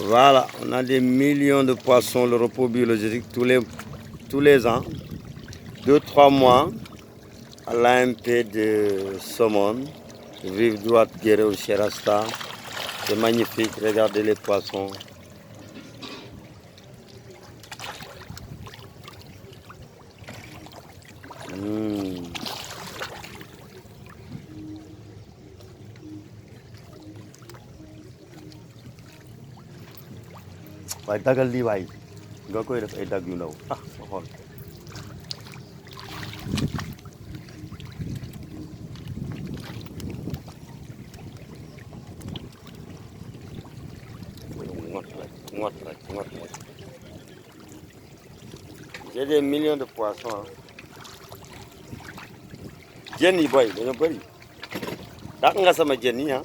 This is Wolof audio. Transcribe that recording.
Voilà, on a des millions de poissons, le repos biologique tous les ans, 2-3 mois à l'AMP de Somone, Rive droite Guéré au Cherasta. C'est magnifique, regardez les poissons. waaye dagal lii waay nga koy def ay dag yu ndaw ma xool ngott rek j'ai des millions de poissons jën yi boy dañoo bëri dàq nga sama jën yi